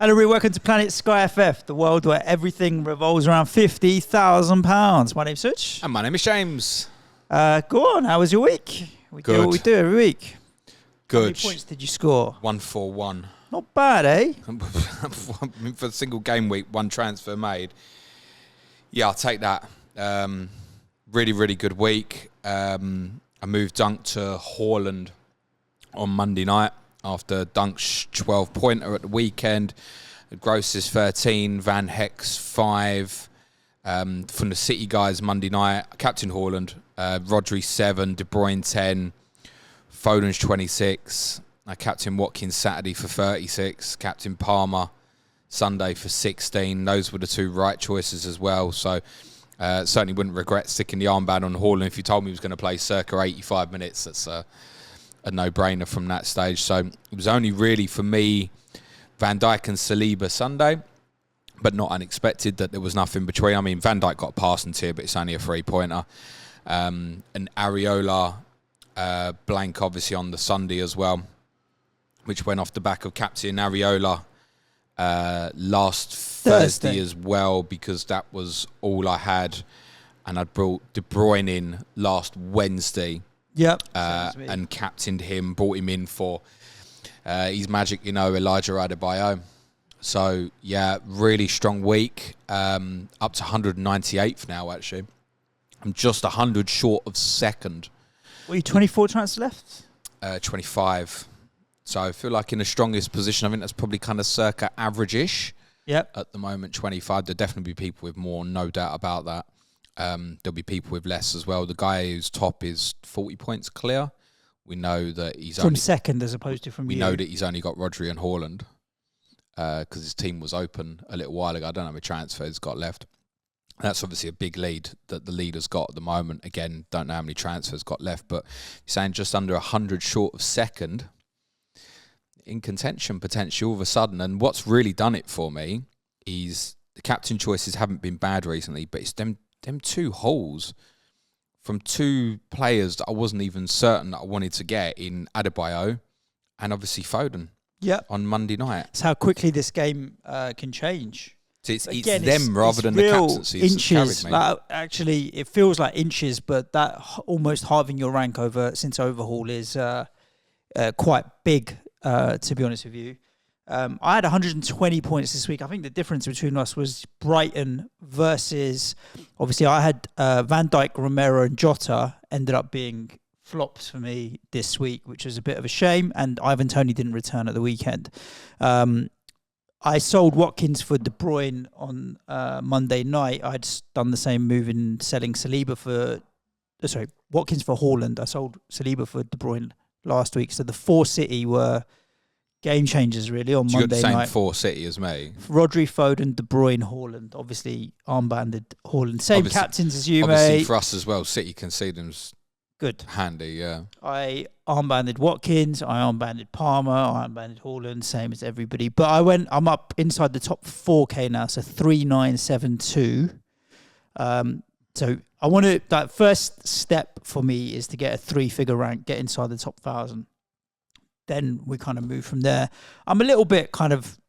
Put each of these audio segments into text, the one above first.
Hello, everybody. Welcome to Planet SkyFF, the world where everything revolves around £50,000. My name's Suj. And my name is James. Go on, how was your week? We do what we do every week. Good. How many points did you score? 141. Not bad, eh? For a single game week, one transfer made. Yeah, I'll take that. Really, really good week. I moved Dunk to Haaland on Monday night after Dunk's 12-pointer at the weekend. Gross is 13, Van Heck's 5. From the City guys Monday night, Captain Haaland, Rodri 7, De Bruyne 10, Foden's 26. Captain Watkins Saturday for 36, Captain Palmer Sunday for 16. Those were the two right choices as well. So certainly wouldn't regret sticking the armband on Haaland. If you told me he was going to play circa 85 minutes, that's a no-brainer from that stage. So it was only really for me Van Dijk and Saliba Sunday, but not unexpected that there was nothing between. I mean, Van Dijk got a passing tier, but it's only a 3-pointer. And Areola blank obviously on the Sunday as well, which went off the back of Captain Areola last Thursday as well, because that was all I had. And I'd brought De Bruyne in last Wednesday. Yep. And captained him, brought him in for his magic, Elijah Adebayo. So, yeah, really strong week. Up to 198th now, actually. I'm just 100 short of second. What are you, 24 transfers left? 25. So I feel like in the strongest position. I think that's probably kind of circa average-ish. Yep. At the moment, 25. There'll definitely be people with more, no doubt about that. There'll be people with less as well. The guy who's top is 40 points clear. We know that he's from second as opposed to from We know that he's only got Rodri and Haaland because his team was open a little while ago. I don't know how many transfers got left. That's obviously a big lead that the leader's got at the moment. Again, don't know how many transfers got left, but you're saying just under 100 short of second, in contention potentially all of a sudden. And what's really done it for me is the captain choices haven't been bad recently, but it's them two holes from two players that I wasn't even certain that I wanted to get in Adebayo and obviously Foden. Yep. On Monday night. It's how quickly this game can change. So it's them rather than the captaincy. Inches. Like, actually, it feels like inches, but that almost halving your rank since overhaul is quite big. To be honest with you, I had 120 points this week. I think the difference between us was Brighton versus, obviously I had Van Dijk, Romero and Jota ended up being flops for me this week, which was a bit of a shame. And Ivan Toney didn't return at the weekend. I sold Watkins for De Bruyne on Monday night. I'd done the same move in selling Saliba Watkins for Haaland. I sold Saliba for De Bruyne last week. So the 4 City were game changers really on Monday night. You got the same 4 City as me. Rodri, Foden, De Bruyne, Haaland. Obviously armbanded Haaland. Same captains as you, obviously mate. For us as well, City can see them's good. Handy, yeah. I armbanded Watkins. I armbanded Palmer. I armbanded Haaland. Same as everybody. But I'm up inside the top 4K now. So 3972. So I want to, that first step for me is to get a 3-figure rank, get inside the top 1,000. Then we kind of move from there. I'm a little bit kind of,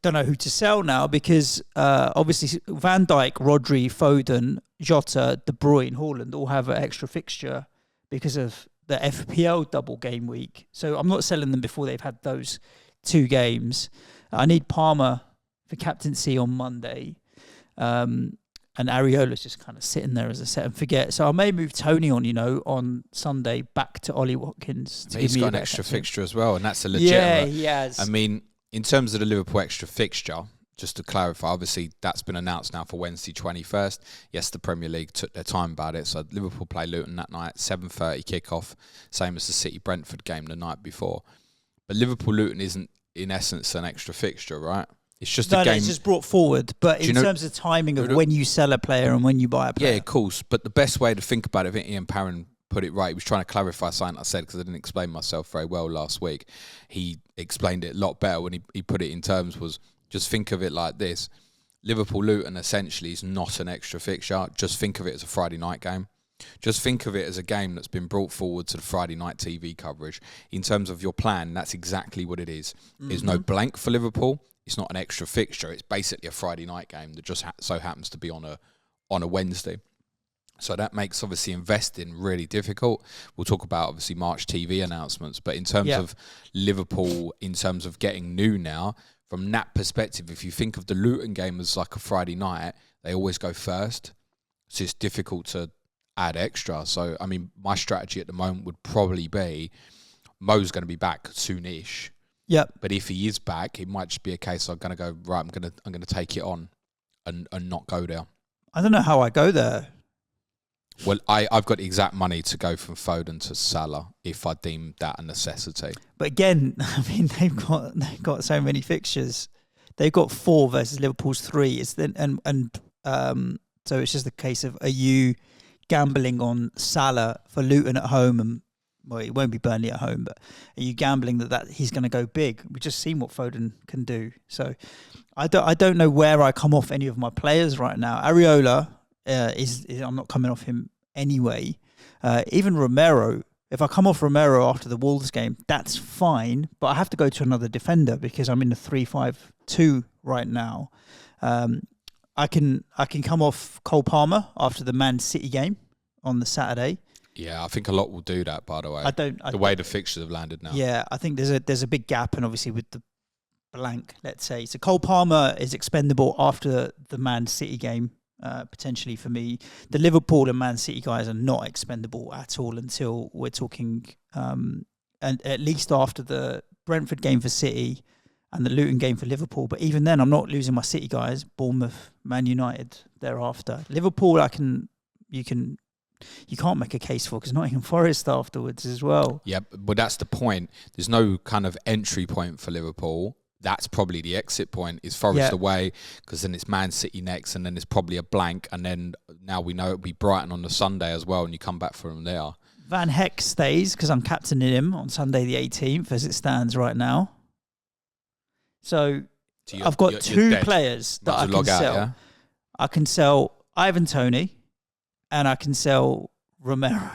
don't know who to sell now because obviously Van Dijk, Rodri, Foden, Jota, De Bruyne, Haaland all have an extra fixture because of the FPL double game week. So I'm not selling them before they've had those 2 games. I need Palmer for captaincy on Monday. And Areola's just kind of sitting there as a set and forget. So I may move Tony on Sunday back to Ollie Watkins. He's got an extra fixture as well, and that's a legitimate. Yeah, he has. I mean, in terms of the Liverpool extra fixture, just to clarify, obviously that's been announced now for Wednesday 21st. Yes, the Premier League took their time about it. So Liverpool play Luton that night, 7:30 kickoff, same as the City-Brentford game the night before. But Liverpool-Luton isn't, in essence, an extra fixture, right? It's just a game. It's just brought forward. But in terms of timing of when you sell a player and when you buy a player. Yeah, of course. But the best way to think about it, I think Ian Parron put it right. He was trying to clarify something I said because I didn't explain myself very well last week. He explained it a lot better when he put it in terms was just think of it like this. Liverpool-Luton essentially is not an extra fixture. Just think of it as a Friday night game. Just think of it as a game that's been brought forward to the Friday night TV coverage. In terms of your plan, that's exactly what it is. Mm-hmm. There's no blank for Liverpool. it's not an extra fixture. It's basically a Friday night game that just so happens to be on a Wednesday. So that makes obviously investing really difficult. We'll talk about obviously March TV announcements, but in terms of Liverpool, in terms of getting new now, from that perspective, if you think of the Luton game as like a Friday night, they always go first. So it's difficult to add extra. So, I mean, my strategy at the moment would probably be Mo's going to be back soonish. Yep. But if he is back, it might just be a case I'm going to go, right, I'm going to take it on and not go there. I don't know how I go there. Well, I've got exact money to go from Foden to Salah if I deem that a necessity. But again, I mean, they've got so many fixtures. They've got 4 versus Liverpool's 3. It's then so it's just a case of, are you gambling on Salah for Luton at home, and well, it won't be Burnley at home, but are you gambling that he's going to go big? We've just seen what Foden can do. So I don't know where I come off any of my players right now. Areola is I'm not coming off him anyway. Even Romero, if I come off Romero after the Wolves game, that's fine, but I have to go to another defender because I'm in the 3-5-2 right now. I can come off Cole Palmer after the Man City game on the Saturday. Yeah, I think a lot will do that, by the way. The way the fixtures have landed now. Yeah, I think there's a big gap, and obviously with the blank, let's say. So Cole Palmer is expendable after the Man City game, potentially for me. The Liverpool and Man City guys are not expendable at all until we're talking, and at least after the Brentford game for City and the Luton game for Liverpool. But even then, I'm not losing my City guys. Bournemouth, Man United thereafter. Liverpool, you can't make a case for because Nottingham Forest afterwards as well. Yeah, but that's the point. There's no kind of entry point for Liverpool. That's probably the exit point is Forest away, because then it's Man City next, and then it's probably a blank, and then now we know it'll be Brighton on the Sunday as well, and you come back from there. Van Heck stays because I'm captaining him on Sunday the 18th as it stands right now. So I've got 2 players that I can sell. Yeah? I can sell Ivan Toney, and I can sell Romero.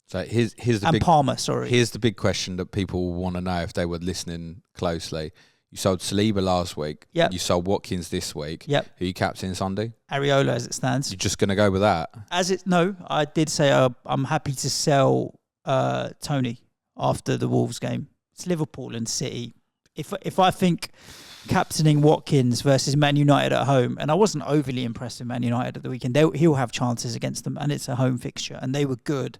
So here's the Palmer. Sorry. Here's the big question that people want to know if they were listening closely. You sold Saliba last week. Yep. You sold Watkins this week. Yep. Who you captaining Sunday? Areola as it stands. You're just going to go with that? No, I did say I'm happy to sell Toney after the Wolves game. It's Liverpool and City. If I think captaining Watkins versus Man United at home, and I wasn't overly impressed with Man United at the weekend, he'll have chances against them, and it's a home fixture, and they were good.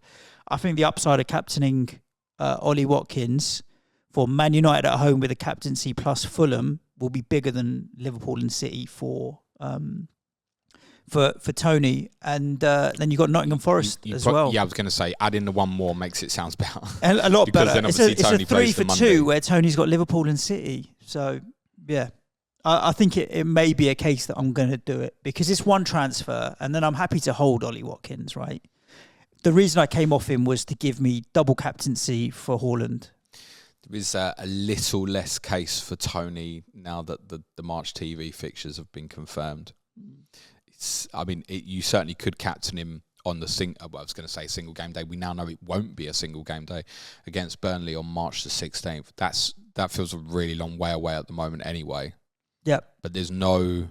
I think the upside of captaining Ollie Watkins for Man United at home with a captaincy plus Fulham will be bigger than Liverpool and City for Toney, and then you got Nottingham Forest as well. Yeah, I was going to say adding the one more makes it sound better. A lot better. Then obviously it's Toney a 3 for 2 where Toney's got Liverpool and City. So yeah, I think it may be a case that I'm going to do it because it's one transfer, and then I'm happy to hold Ollie Watkins. Right. The reason I came off him was to give me double captaincy for Haaland. There is a little less case for Toney now that the March TV fixtures have been confirmed. You certainly could captain him on the single game day. We now know it won't be a single game day against Burnley on March the 16th. That feels a really long way away at the moment anyway. Yep. But there's no,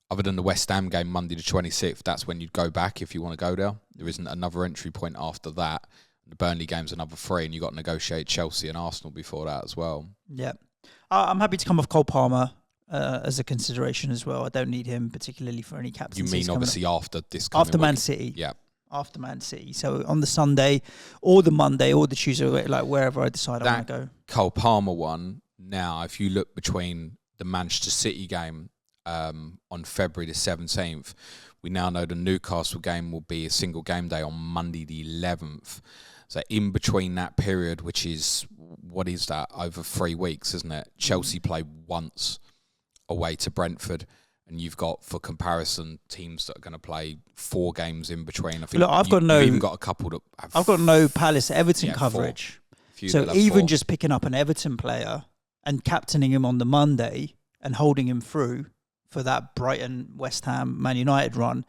other than the West Ham game Monday the 26th, that's when you'd go back if you want to go there. There isn't another entry point after that. The Burnley game's another 3, and you've got to negotiate Chelsea and Arsenal before that as well. Yeah. I'm happy to come off Cole Palmer as a consideration as well. I don't need him particularly for any captaincy. You mean obviously after this after week. Man City? Yeah. After Man City. So on the Sunday or the Monday or the Tuesday, like wherever I decide I want to go. Cole Palmer one, now if you look between the Manchester City game on February the 17th, we now know the Newcastle game will be a single game day on Monday the 11th. So in between that period, which is, what is that, over 3 weeks, isn't it? Chelsea play once away to Brentford, and you've got, for comparison, teams that are going to play 4 games in between. I think you've even got a couple that have... I've got no Palace Everton coverage. So even just picking up an Everton player and captaining him on the Monday and holding him through for that Brighton, West Ham, Man United run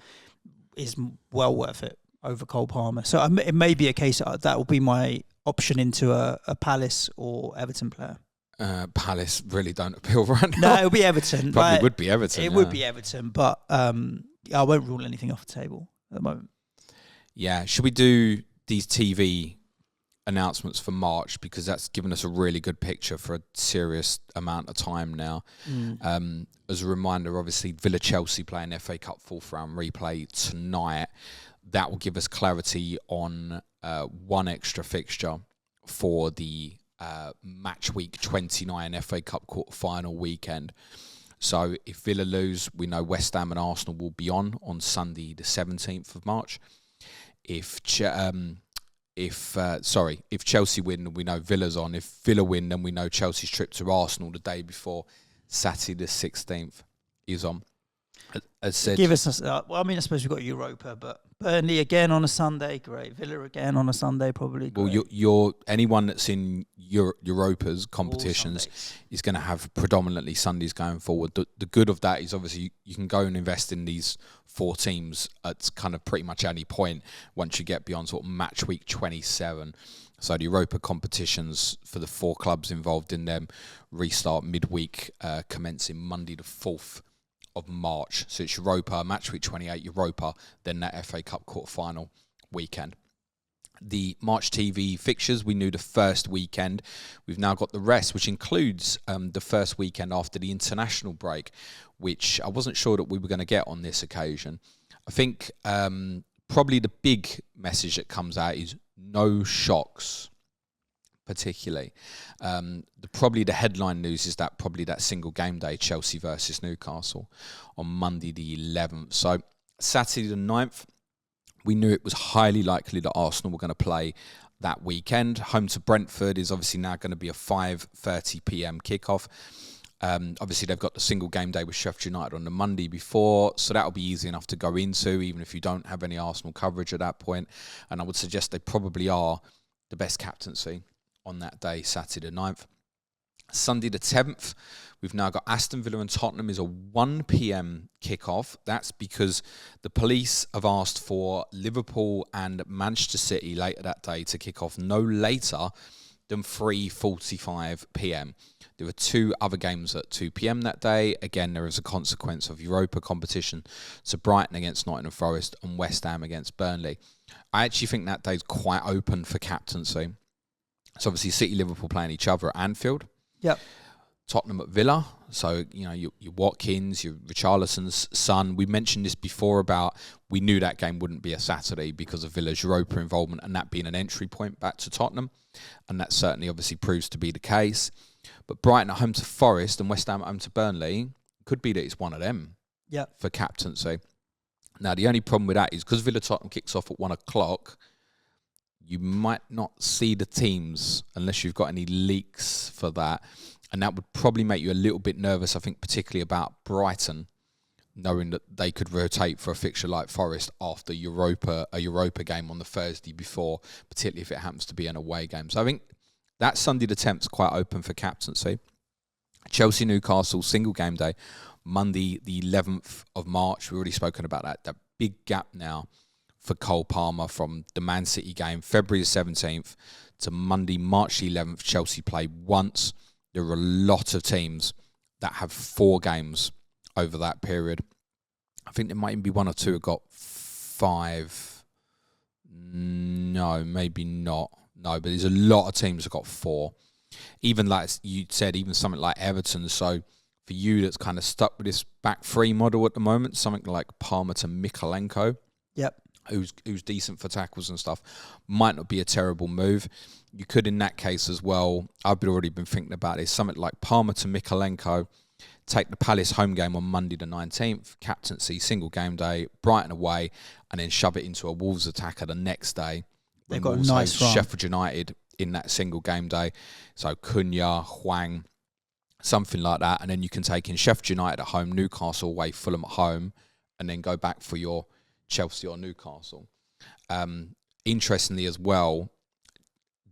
is well worth it over Cole Palmer. So it may be a case that will be my option into a Palace or Everton player. Palace really don't appeal right No, now. it'll be Everton. Probably would be Everton. It would be Everton, but I won't rule anything off the table at the moment. Yeah. Should we do these TV announcements for March, because that's given us a really good picture for a serious amount of time now. As a reminder, obviously Villa Chelsea playing FA Cup fourth round replay tonight. That will give us clarity on one extra fixture for the match week 29 FA Cup quarter-final weekend. So if Villa lose, we know West Ham and Arsenal will be on Sunday the 17th of March. If Chelsea win, then we know Villa's on. If Villa win, then we know Chelsea's trip to Arsenal the day before, Saturday the 16th, is on. As said, Give us I suppose we've got Europa, but Burnley again on a Sunday, great. Villa again on a Sunday, probably great. Well, you're anyone that's in Europa's competitions is going to have predominantly Sundays going forward. The good of that is obviously you can go and invest in these four teams at kind of pretty much any point once you get beyond sort of match week 27. So the Europa competitions for the four clubs involved in them restart midweek, commencing Monday the 4th of March. So it's Europa, match week 28, Europa, then that FA Cup quarter-final weekend. The March TV fixtures, we knew the first weekend. We've now got the rest, which includes the first weekend after the international break, which I wasn't sure that we were going to get on this occasion. I think probably the big message that comes out is no shocks, particularly. Probably the headline news is that probably that single game day, Chelsea versus Newcastle, on Monday the 11th. So Saturday the 9th, we knew it was highly likely that Arsenal were going to play that weekend. Home to Brentford is obviously now going to be a 5:30 p.m. kickoff. Obviously, they've got the single game day with Sheffield United on the Monday before, so that'll be easy enough to go into, even if you don't have any Arsenal coverage at that point. And I would suggest they probably are the best captaincy on that day, Saturday the 9th. Sunday the 10th, we've now got Aston Villa and Tottenham is a 1 p.m. kickoff. That's because the police have asked for Liverpool and Manchester City later that day to kick off no later than 3:45 p.m. There were two other games at 2 p.m. that day. Again, there is a consequence of Europa competition. So Brighton against Nottingham Forest and West Ham against Burnley. I actually think that day's quite open for captaincy. So obviously City, Liverpool playing each other at Anfield. Yep. Tottenham at Villa. So, your Watkins, your Richarlison's son. We mentioned this before about we knew that game wouldn't be a Saturday because of Villa's Europa involvement and that being an entry point back to Tottenham. And that certainly obviously proves to be the case. But Brighton at home to Forest and West Ham at home to Burnley, could be that it's one of them for captaincy. Now, the only problem with that is because Villa Tottenham kicks off at 1 o'clock, you might not see the teams unless you've got any leaks for that. And that would probably make you a little bit nervous, I think, particularly about Brighton, knowing that they could rotate for a fixture like Forest after a Europa game on the Thursday before, particularly if it happens to be an away game. So I think that Sunday the 10th is quite open for captaincy. Chelsea Newcastle, single game day, Monday the 11th of March. We've already spoken about that big gap now for Cole Palmer from the Man City game, February the 17th to Monday, March the 11th. Chelsea play once. There are a lot of teams that have 4 games over that period. I think there might even be 1 or 2 who got 5. No, maybe not. No, but there's a lot of teams that got 4. Even like you said, even something like Everton. So for you that's kind of stuck with this back 3 model at the moment, something like Palmer to Mikalenko. Yep. Who's decent for tackles and stuff, might not be a terrible move. You could, in that case as well, I've already been thinking about this, something like Palmer to Mikalenko, take the Palace home game on Monday the 19th, captaincy, single game day, Brighton away, and then shove it into a Wolves attacker the next day. They've got a nice run. Sheffield United in that single game day. So Cunha, Hwang, something like that. And then you can take in Sheffield United at home, Newcastle away, Fulham at home, and then go back for your Chelsea or Newcastle. Interestingly as well,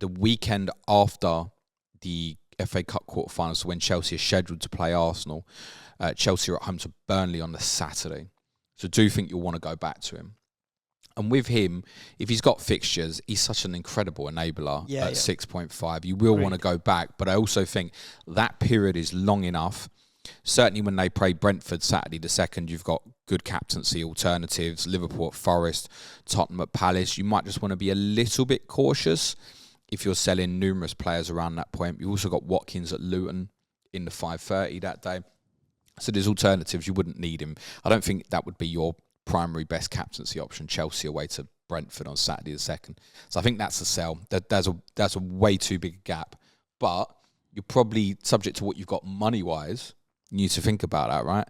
the weekend after the FA Cup quarterfinals, so when Chelsea are scheduled to play Arsenal, Chelsea are at home to Burnley on the Saturday. So do think you'll want to go back to him. And with him, if he's got fixtures, he's such an incredible enabler at 6.5. You will want to go back, but I also think that period is long enough. Certainly when they play Brentford Saturday the 2nd, you've got good captaincy alternatives, Liverpool at Forest, Tottenham at Palace. You might just want to be a little bit cautious if you're selling numerous players around that point. You've also got Watkins at Luton in the 5:30 that day. So there's alternatives. You wouldn't need him. I don't think that would be your primary best captaincy option. Chelsea away to Brentford on Saturday the 2nd. So I think that's a sell. That's a way too big a gap. But you're probably, subject to what you've got money-wise, you need to think about that, right?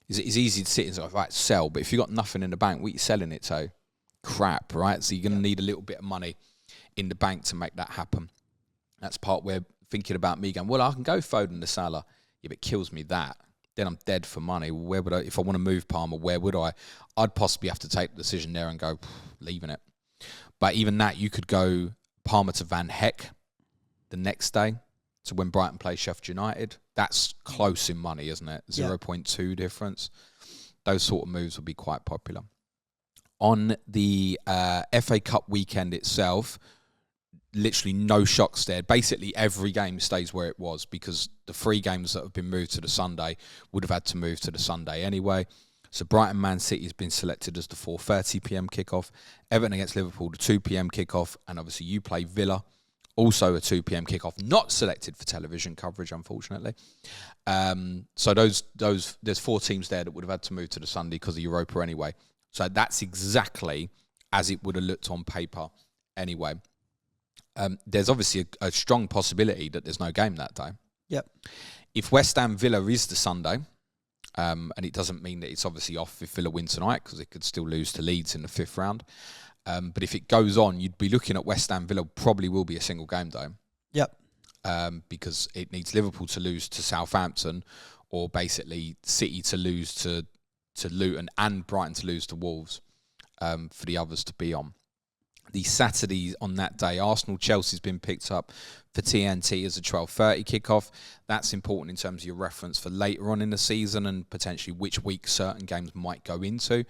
It's easy to sit and say, right, sell. But if you've got nothing in the bank, what are you selling it to? Crap, right? So you're going to need a little bit of money in the bank to make that happen. That's part where thinking about me going, well, I can go Foden to Salah. Yeah, but it kills me that. Then I'm dead for money. Where would I, if I want to move Palmer, where would I? I'd possibly have to take the decision there and go, leaving it. But even that, you could go Palmer to Van Heck the next day. So when Brighton plays Sheffield United, that's close in money, isn't it? 0.2 difference. Those sort of moves will be quite popular. On the FA Cup weekend itself, literally no shocks there. Basically, every game stays where it was because the 3 games that have been moved to the Sunday would have had to move to the Sunday anyway. So Brighton Man City has been selected as the 4:30 p.m. kickoff. Everton against Liverpool, the 2 p.m. kickoff. And obviously you play Villa, also a 2 p.m. kickoff, not selected for television coverage, unfortunately. So there's 4 teams there that would have had to move to the Sunday because of Europa anyway. So that's exactly as it would have looked on paper anyway. There's obviously a strong possibility that there's no game that day. Yep. If West Ham Villa is the Sunday, and it doesn't mean that it's obviously off if Villa win tonight because it could still lose to Leeds in the 5th round. But if it goes on, you'd be looking at West Ham Villa probably will be a single game day. Yep. Because it needs Liverpool to lose to Southampton or basically City to lose to Luton and Brighton to lose to Wolves for the others to be on. The Saturday on that day, Arsenal-Chelsea's been picked up for TNT as a 12:30 kickoff. That's important in terms of your reference for later on in the season and potentially which week certain games might go into.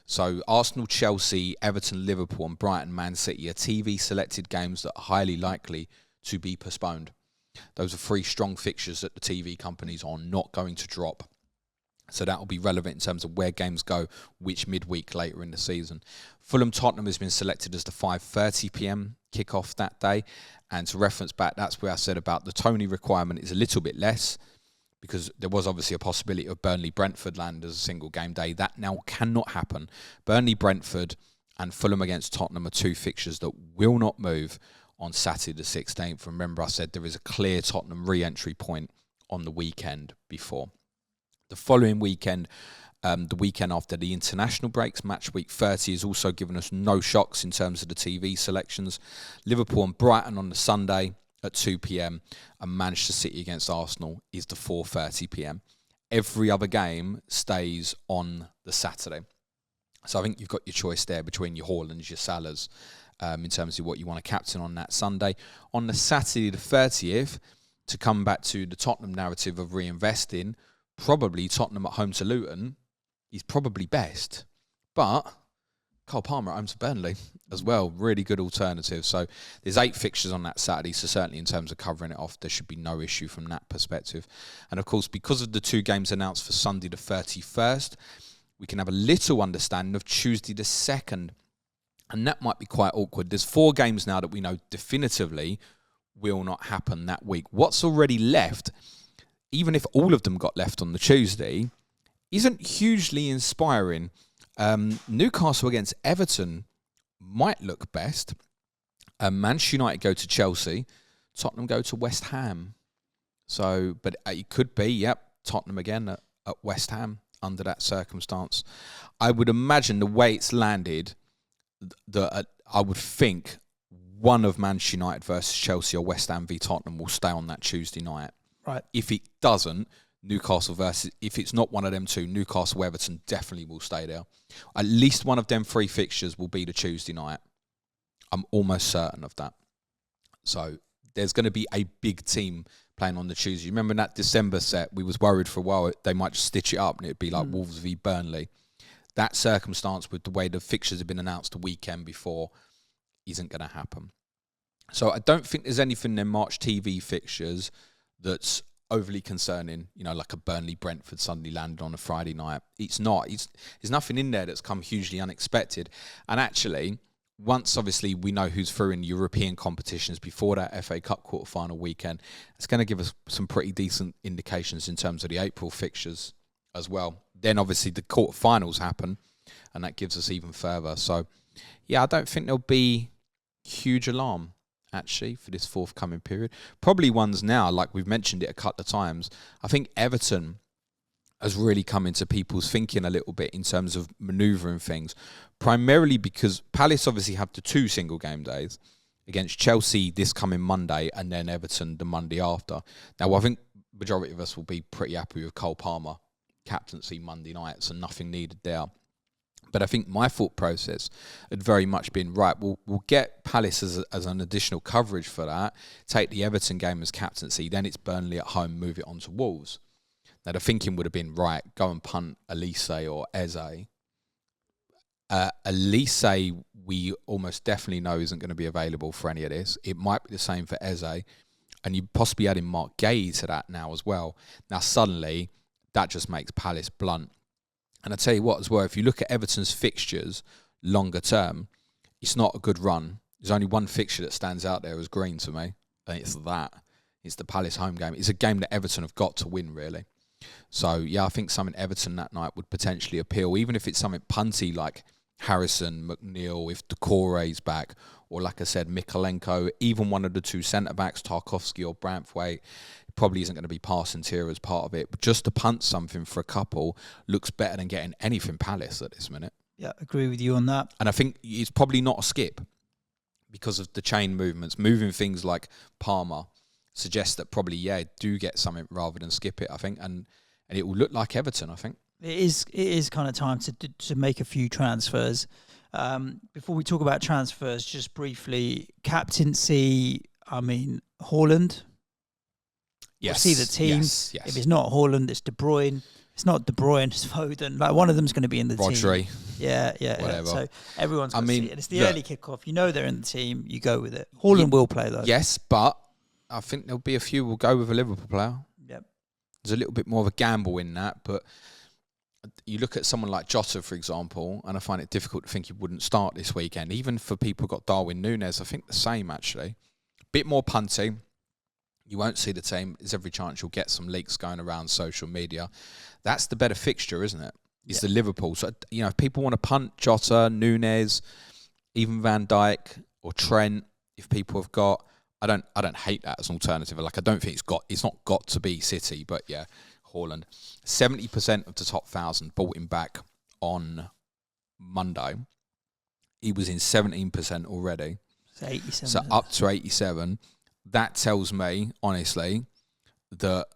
So Arsenal-Chelsea, Everton-Liverpool and Brighton-Man City are TV-selected games that are highly likely to be postponed. Those are 3 strong fixtures that the TV companies are not going to drop. So that will be relevant in terms of where games go, which midweek later in the season. Fulham-Tottenham has been selected as the 5:30 p.m. kickoff that day. And to reference back, that's where I said about the Tony requirement is a little bit less because there was obviously a possibility of Burnley-Brentford land as a single game day. That now cannot happen. Burnley-Brentford and Fulham against Tottenham are 2 fixtures that will not move on Saturday the 16th. Remember, I said there is a clear Tottenham re-entry point on the weekend before. The following weekend, the weekend after the international breaks, match week 30 has also given us no shocks in terms of the TV selections. Liverpool and Brighton on the Sunday at 2 p.m. and Manchester City against Arsenal is the 4:30 p.m. Every other game stays on the Saturday. So I think you've got your choice there between your Haalands, your Salahs, in terms of what you want to captain on that Sunday. On the Saturday the 30th, to come back to the Tottenham narrative of reinvesting, probably Tottenham at home to Luton is probably best. But Cole Palmer at home to Burnley as well. Really good alternative. So there's 8 fixtures on that Saturday. So certainly in terms of covering it off, there should be no issue from that perspective. And of course, because of the 2 games announced for Sunday the 31st, we can have a little understanding of Tuesday the 2nd. And that might be quite awkward. There's 4 games now that we know definitively will not happen that week. What's already left, even if all of them got left on the Tuesday, isn't hugely inspiring. Newcastle against Everton might look best. Manchester United go to Chelsea. Tottenham go to West Ham. So, but it could be, Tottenham again at West Ham under that circumstance. I would imagine the way it's landed, that I would think one of Manchester United versus Chelsea or West Ham v Tottenham will stay on that Tuesday night. Right. If it doesn't, Newcastle versus, if it's not one of them 2, Newcastle Everton definitely will stay there. At least one of them 3 fixtures will be the Tuesday night. I'm almost certain of that. So there's going to be a big team playing on the Tuesday. Remember that December set, we was worried for a while they might just stitch it up and it'd be like Wolves v Burnley. that circumstance with the way the fixtures have been announced the weekend before isn't going to happen. So I don't think there's anything in March TV fixtures that's overly concerning, like a Burnley-Brentford suddenly landed on a Friday night. It's not. There's nothing in there that's come hugely unexpected. And actually, once obviously we know who's through in European competitions before that FA Cup quarter-final weekend, it's going to give us some pretty decent indications in terms of the April fixtures as well. Then obviously the quarter-finals happen, and that gives us even further. So, yeah, I don't think there'll be huge alarm, actually, for this forthcoming period. Probably ones now, like we've mentioned it a couple of times. I think Everton has really come into people's thinking a little bit in terms of manoeuvring things, primarily because Palace obviously have the 2 single game days against Chelsea this coming Monday and then Everton the Monday after. Now, I think majority of us will be pretty happy with Cole Palmer captaincy Monday night, so nothing needed there. But I think my thought process had very much been, right, we'll get Palace as an additional coverage for that, take the Everton game as captaincy, then it's Burnley at home, move it on to Wolves. Now, the thinking would have been, right, go and punt Elise or Eze. Elise, we almost definitely know isn't going to be available for any of this. It might be the same for Eze. And you possibly adding Mark Gay to that now as well. Now, suddenly, that just makes Palace blunt. And I tell you what as well, if you look at Everton's fixtures longer term, it's not a good run. There's only one fixture that stands out there as green to me, and it's that. It's the Palace home game. It's a game that Everton have got to win, really. So, yeah, I think something Everton that night would potentially appeal, even if it's something punty like Harrison, McNeil, if Decore's back, or like I said, Mikolenko, even one of the 2 centre-backs, Tarkowski or Branthwaite, probably isn't going to be Parsons as part of it. But just to punt something for a couple looks better than getting anything Palace at this minute. Yeah, agree with you on that. And I think it's probably not a skip because of the chain movements. Moving things like Palmer suggests that probably, do get something rather than skip it, I think. And it will look like Everton, I think. It is kind of time to make a few transfers. Before we talk about transfers, just briefly, captaincy, Haaland. Yes. We'll see the team. Yes. If it's not Haaland, it's De Bruyne. If it's not De Bruyne, it's Foden. Like, one of them's going to be in the Rodri. team. Yeah. Whatever. So everyone's going to see it. And it's the early kickoff. You know they're in the team. You go with it. Haaland will play, though. Yes, but I think there'll be a few will go with a Liverpool player. Yep. There's a little bit more of a gamble in that, but you look at someone like Jota, for example, and I find it difficult to think he wouldn't start this weekend. Even for people who've got Darwin Núñez, I think the same, actually. Bit more punty. You won't see the team. There's every chance you'll get some leaks going around social media. That's the better fixture, isn't it? It's the Liverpool. So, if people want to punt Jota, Núñez, even Van Dijk or Trent, if people have got, I don't hate that as an alternative. Like, I don't think it's not got to be City, but yeah, Haaland. 70% of the top 1,000 bought him back on Monday. He was in 17% already. So 87. So up to 87. That tells me, honestly, that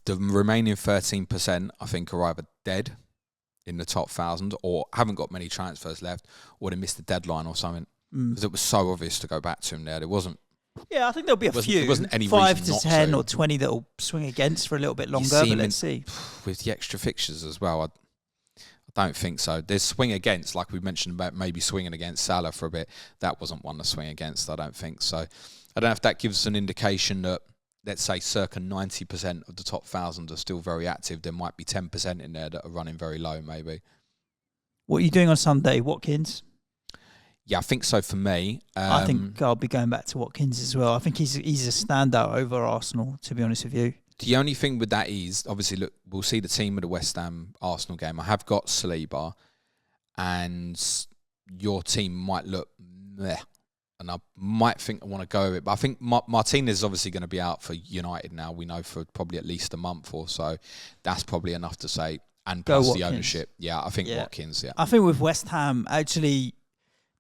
the remaining 13%, I think, are either dead in the top 1,000 or haven't got many transfers left, or they missed the deadline or something. Because it was so obvious to go back to him there. There wasn't. Yeah, I think there'll be a few. There wasn't any 5 reason to 10 or 20 that will swing against for a little bit longer, but let's see. With the extra fixtures as well, I don't think so. There's swing against, like we mentioned about maybe swinging against Salah for a bit. That wasn't one to swing against, I don't think. So I don't know if that gives us an indication that, let's say, circa 90% of the top 1,000 are still very active. There might be 10% in there that are running very low, maybe. What are you doing on Sunday, Watkins? Yeah, I think so for me. I think I'll be going back to Watkins as well. I think he's a standout over Arsenal, to be honest with you. The only thing with that is, obviously, look, we'll see the team of the West Ham Arsenal game. I have got Saliba, and your team might look meh, and I might think I want to go with it. But I think Martinez is obviously going to be out for United now. We know for probably at least a month or so. That's probably enough to say. And plus the ownership. Yeah, I think Watkins, yeah. I think with West Ham, actually,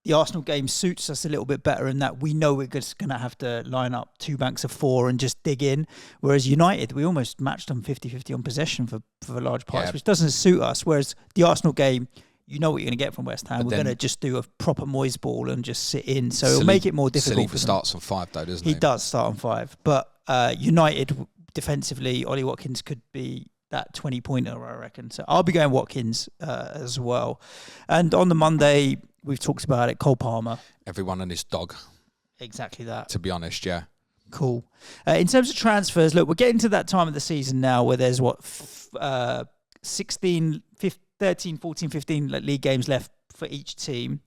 the Arsenal game suits us a little bit better in that we know we're just going to have to line up 2 banks of 4 and just dig in. Whereas United, we almost matched them 50-50 on possession for large parts, which doesn't suit us. Whereas the Arsenal game, you know what you're going to get from West Ham. We're going to just do a proper Moyes ball and just sit in. So it'll make it more difficult. Saliba starts on 5 though, doesn't he? He does start on 5. But United, defensively, Ollie Watkins could be that 20-pointer, I reckon. So I'll be going Watkins as well. And on the Monday, we've talked about it, Cole Palmer. Everyone and his dog. Exactly that. To be honest, yeah. Cool. In terms of transfers, look, we're getting to that time of the season now where there's 16, 15, 13, 14, 15 league games left for each team.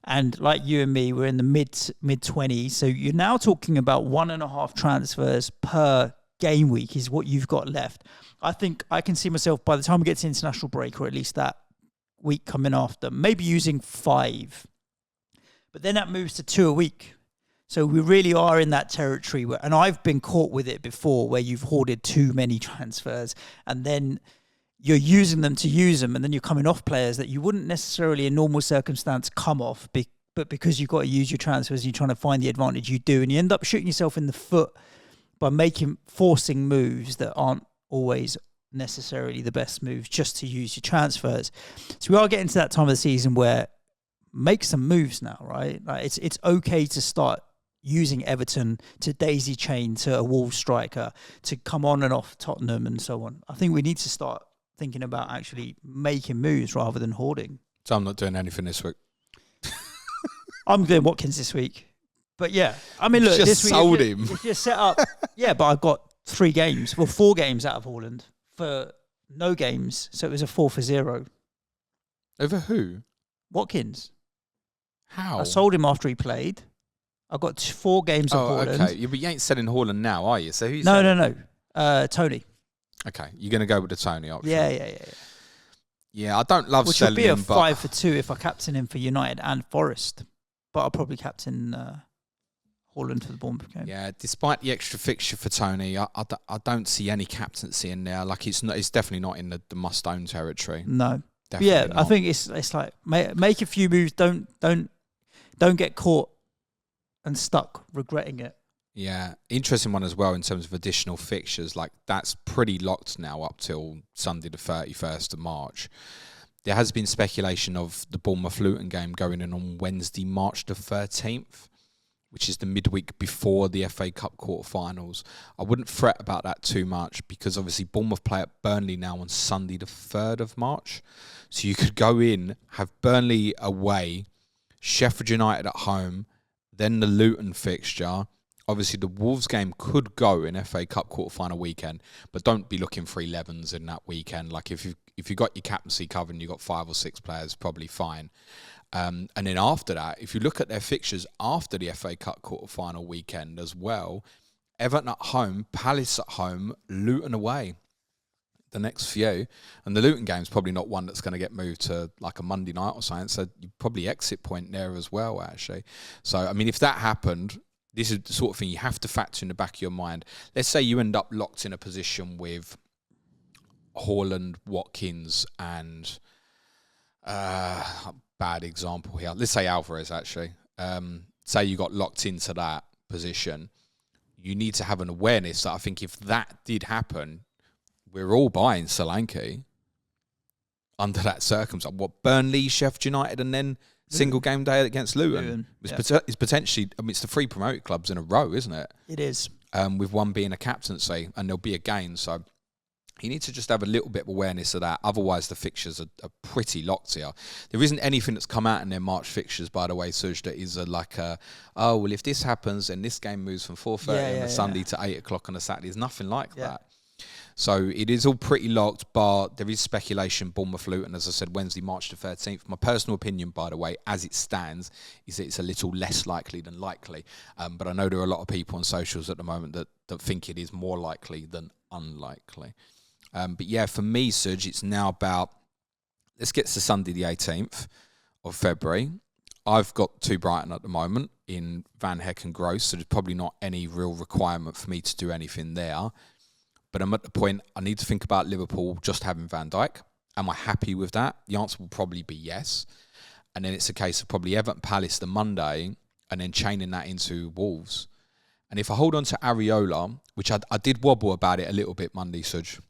And like you and me, we're in the mid 20s. So you're now talking about 1.5 transfers per game week is what you've got left. I think I can see myself by the time we get to international break, or at least that week coming after, maybe using 5. But then that moves to 2 a week. So we really are in that territory where, and I've been caught with it before, where you've hoarded too many transfers and then you're using them to use them, and then you're coming off players that you wouldn't necessarily in normal circumstance come off, but because you've got to use your transfers, you're trying to find the advantage, you do, and you end up shooting yourself in the foot by forcing moves that aren't always necessarily the best moves just to use your transfers. So we are getting to that time of the season where make some moves now, right? Like it's okay to start using Everton to daisy chain to a Wolves striker to come on and off Tottenham and so on. I think we need to start thinking about actually making moves rather than hoarding. So I'm not doing anything this week. I'm doing Watkins this week. But yeah, I mean, look, just this week, sold him. If you're set up, yeah, but I've got 4 games out of Haaland for no games. So it was a 4-0. Over who? Watkins. How? I sold him after he played. I got 4 games of Haaland. Okay. Yeah, but you ain't selling Haaland now, are you? So who's No. Tony. Okay, you're going to go with the Tony option. Yeah. Yeah, I don't love Which selling him. Which would be a 5 for 2 if I captain him for United and Forest. But I'll probably captain Haaland for the Bournemouth game. Yeah, despite the extra fixture for Tony, I don't see any captaincy in there. Like it's definitely not in the must-own territory. No. Definitely not. I think it's like make a few moves. Don't get caught and stuck regretting it. Yeah, interesting one as well in terms of additional fixtures. Like that's pretty locked now up till Sunday the 31st of March. There has been speculation of the Bournemouth Luton game going in on Wednesday, March the 13th, which is the midweek before the FA Cup quarterfinals. I wouldn't fret about that too much because obviously Bournemouth play at Burnley now on Sunday the 3rd of March. So you could go in, have Burnley away, Sheffield United at home, then the Luton fixture. Obviously, the Wolves game could go in FA Cup quarterfinal weekend, but don't be looking for 11s in that weekend. Like if you got your captaincy covered and you got 5 or 6 players, probably fine. And then after that, if you look at their fixtures after the FA Cup quarterfinal weekend as well, Everton at home, Palace at home, Luton away. The next few, and the Luton game's probably not one that's going to get moved to like a Monday night or something. So you probably exit point there as well, actually. So I mean, if that happened, this is the sort of thing you have to factor in the back of your mind. Let's say you end up locked in a position with Haaland, Watkins, and bad example here. Let's say Alvarez, actually. Say you got locked into that position. You need to have an awareness that I think if that did happen, we're all buying Solanke under that circumstance. What, Burnley, Sheffield United, and then single game day against Luton. It's potentially, I mean, it's the 3 promoted clubs in a row, isn't it? It is. With one being a captaincy, and there'll be a gain. So you need to just have a little bit of awareness of that. Otherwise, the fixtures are pretty locked here. There isn't anything that's come out in their March fixtures, by the way, Suj, that is if this happens and this game moves from 4:30 on a Sunday to 8 o'clock on a Saturday. There's nothing like that. So it is all pretty locked, but there is speculation, Bournemouth Luton, as I said, Wednesday, March the 13th. My personal opinion, by the way, as it stands, is that it's a little less likely than likely. But I know there are a lot of people on socials at the moment that think it is more likely than unlikely. But yeah, for me, Suj, it's now about, let's get to Sunday the 18th of February. I've got 2 Brighton at the moment in Van Heck and Gross, so there's probably not any real requirement for me to do anything there. But I'm at the point I need to think about Liverpool just having Van Dijk. Am I happy with that? The answer will probably be yes. And then it's a case of probably Everton Palace the Monday and then chaining that into Wolves. And if I hold on to Areola, which I did wobble about it a little bit Monday, Suj.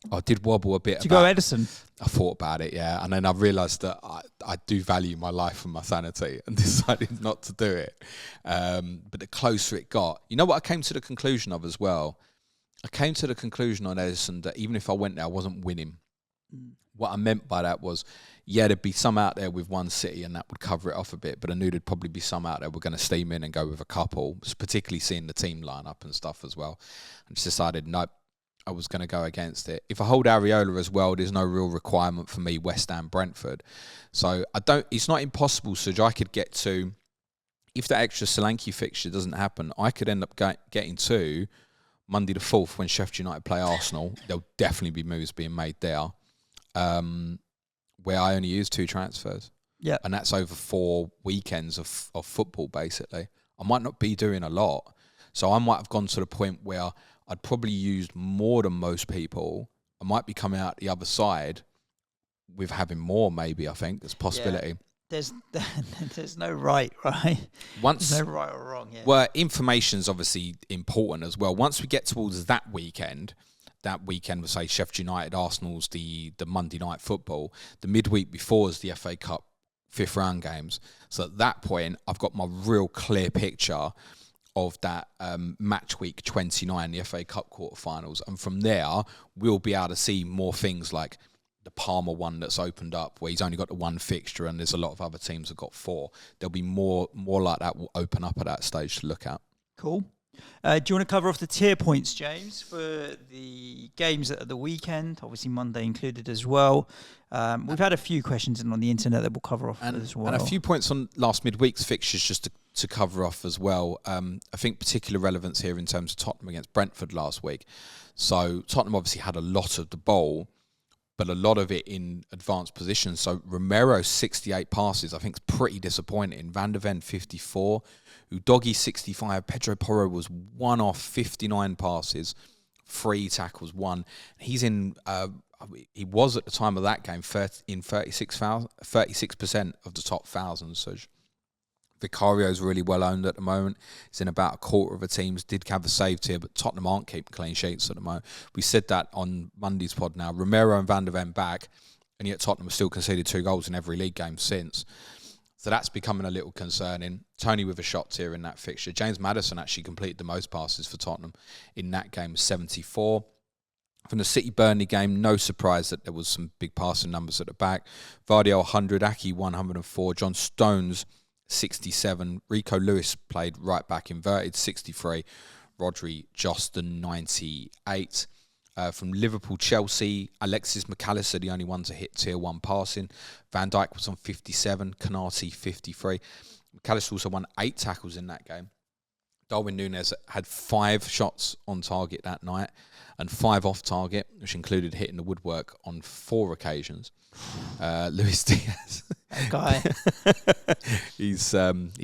I did wobble a bit. To go Edison? I thought about it, yeah. And then I realised that I do value my life and my sanity and decided not to do it. But the closer it got, you know what I came to the conclusion of as well? I came to the conclusion on Edison that even if I went there, I wasn't winning. What I meant by that was, yeah, there'd be some out there with one City and that would cover it off a bit, but I knew there'd probably be some out there we're going to steam in and go with a couple, particularly seeing the team line up and stuff as well. I just decided, nope, I was going to go against it. If I hold Areola as well, there's no real requirement for me, West Ham, Brentford. So it's not impossible, Suj. I could get to, if that extra Solanke fixture doesn't happen, I could end up getting to Monday the 4th when Sheffield United play Arsenal. There'll definitely be moves being made there. Where I only use 2 transfers. Yeah. And that's over 4 weekends of football, basically. I might not be doing a lot. So I might have gone to the point where I'd probably used more than most people. I might be coming out the other side with having more, maybe, I think. There's a possibility. Yeah. There's no right? There's no right or wrong. Yeah. Well, information's obviously important as well. Once we get towards that weekend was, say, Sheffield United, Arsenal's the Monday night football. The midweek before is the FA Cup 5th round games. So at that point, I've got my real clear picture of that match week 29, the FA Cup quarterfinals. And from there, we'll be able to see more things like the Palmer one that's opened up, where he's only got the 1 fixture and there's a lot of other teams that got 4. There'll be more like that will open up at that stage to look at. Cool. Do you want to cover off the tier points, James, for the games at the weekend? Obviously, Monday included as well. We've had a few questions in on the internet that we'll cover off as well. And a few points on last midweek's fixtures just to cover off as well. I think particular relevance here in terms of Tottenham against Brentford last week. So Tottenham obviously had a lot of the ball, but a lot of it in advanced positions. So Romero, 68 passes, I think is pretty disappointing. Van der Ven, 54. Udogi, 65. Pedro Porro was 1 off 59 passes, 3 tackles, 1. He's in, he was at the time of that game in 36% of the top 1,000. So Vicario's really well owned at the moment. He's in about a quarter of the teams. Did have a save here, but Tottenham aren't keeping clean sheets at the moment. We said that on Monday's pod now. Romero and Van der Ven back, and yet Tottenham have still conceded 2 goals in every league game since. So that's becoming a little concerning. Tony with a shot here in that fixture. James Maddison actually completed the most passes for Tottenham in that game, 74. From the City-Burnley game, no surprise that there was some big passing numbers at the back. Vardy 100, Aki 104, John Stones 67. Rico Lewis played right back inverted, 63. Rodri Joston 98. From Liverpool, Chelsea, Alexis McAllister, the only one to hit tier 1 passing. Van Dijk was on 57, Canati 53. McAllister also won 8 tackles in that game. Darwin Núñez had 5 shots on target that night and 5 off target, which included hitting the woodwork on 4 occasions. Luis Diaz. That guy. He's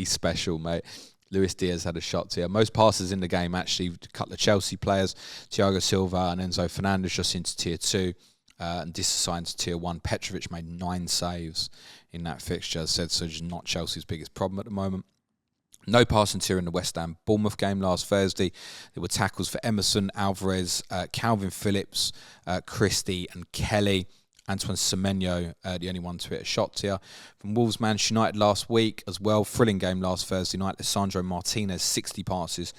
special, mate. Luis Diaz had a shot here. Most passes in the game, actually, a couple of Chelsea players, Thiago Silva and Enzo Fernandez just into tier 2 and disassigned to tier 1. Petrovic made 9 saves in that fixture. As I said, so just not Chelsea's biggest problem at the moment. No passing tier in the West Ham Bournemouth game last Thursday. There were tackles for Emerson, Alvarez, Calvin Phillips, Christie and Kelly. Antoine Semenyo, the only one to hit a shot here. From Wolves Manchester United last week as well. Thrilling game last Thursday night. Lisandro Martinez, 60 passes,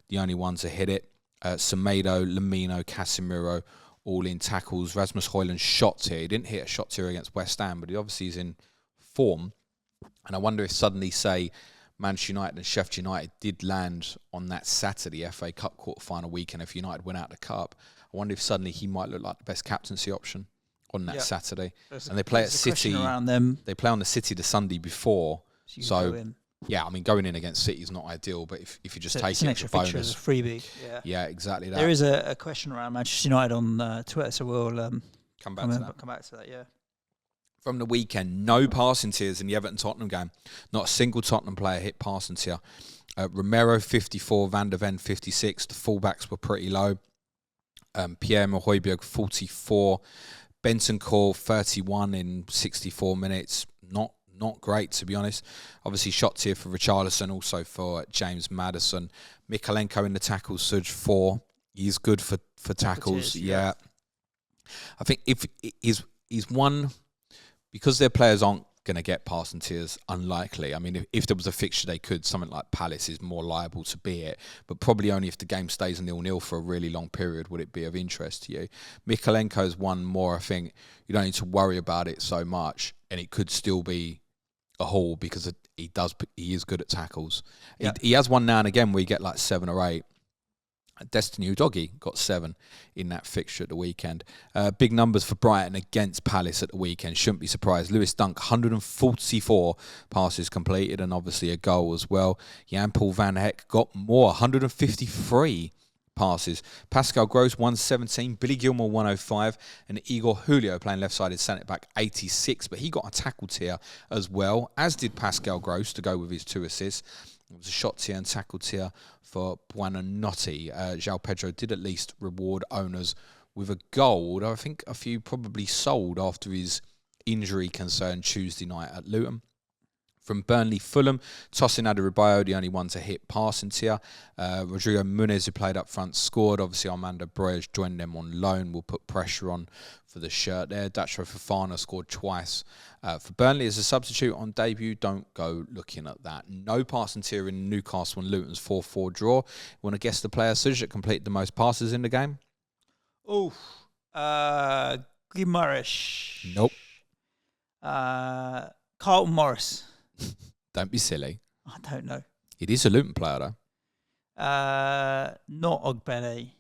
the only one to hit it. Semedo, Lamino, Casemiro, all in tackles. Rasmus Højlund shot here. He didn't hit a shot here against West Ham, but he obviously is in form. And I wonder if suddenly, say, Manchester United and Sheffield United did land on that Saturday FA Cup quarter-final weekend. If United went out the Cup, I wonder if suddenly he might look like the best captaincy option on that Saturday. And they play at City. Around them. They play on the City the Sunday before. So yeah, I mean, going in against City is not ideal, but if you just take it as a bonus. It's a freebie. Yeah, exactly that. There is a question around Manchester United on Twitter, so we'll come back to that, yeah. From the weekend, no passing tiers in the Everton-Tottenham game. Not a single Tottenham player hit passing tier. Romero, 54, Van der Ven, 56. The fullbacks were pretty low. Pierre-Emile Højbjerg, 44. Bentancur, 31 in 64 minutes. Not great, to be honest. Obviously, shots here for Richarlison, also for James Maddison. Mikalenko in the tackles, Suj 4. He's good for tackles. Yeah. I think if he's one, because their players aren't going to get passing tiers? Unlikely. I mean, if there was a fixture they could, something like Palace is more liable to be it, but probably only if the game stays 0-0 for a really long period would it be of interest to you. Mikalenko's one more, I think you don't need to worry about it so much, and it could still be a haul because he is good at tackles. Yep. He has one now and again where you get like 7 or 8. Destiny Udogie got 7 in that fixture at the weekend. Big numbers for Brighton against Palace at the weekend. Shouldn't be surprised. Lewis Dunk, 144 passes completed and obviously a goal as well. Jan-Paul Van Hecke got more, 153 passes. Pascal Gross, 117. Billy Gilmore, 105. And Igor Julio, playing left-sided centre-back, 86. But he got a tackle tier as well, as did Pascal Gross to go with his 2 assists. It was a shot tier and tackle tier for Buonanotte. João Pedro did at least reward owners with a goal. I think a few probably sold after his injury concern Tuesday night at Luton. From Burnley Fulham, Tosin Adarabioyo, the only one to hit passing tier. Rodrigo Muniz, who played up front, scored. Obviously, Armando Broja joined them on loan. Will put pressure on for the shirt there. Dacho Fofana scored twice for Burnley as a substitute on debut. Don't go looking at that. No passing tier in Newcastle and Luton's 4-4 draw. You want to guess the player, Suj, that completed the most passes in the game? Oh, Guimaraes. Nope. Carlton Morris. Don't be silly. I don't know. It is a Luton player, though. Not Ogbene.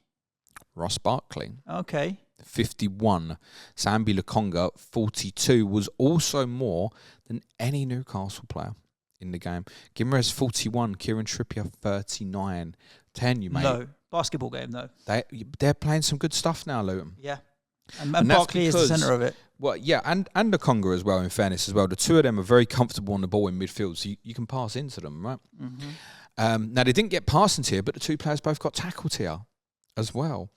Ross Barkley. Okay. 51. Sambi Lokonga, 42, was also more than any Newcastle player in the game. Guimaraes, 41. Kieran Trippier, 39. 10, you mate. No. Basketball game, though. They're playing some good stuff now, Luton. Yeah. And Barkley is the centre of it. Well, yeah, and Lokonga as well, in fairness as well. The two of them are very comfortable on the ball in midfield, so you can pass into them, right? Mm-hmm. Now, they didn't get passing tier, but the two players both got tackle tier as well.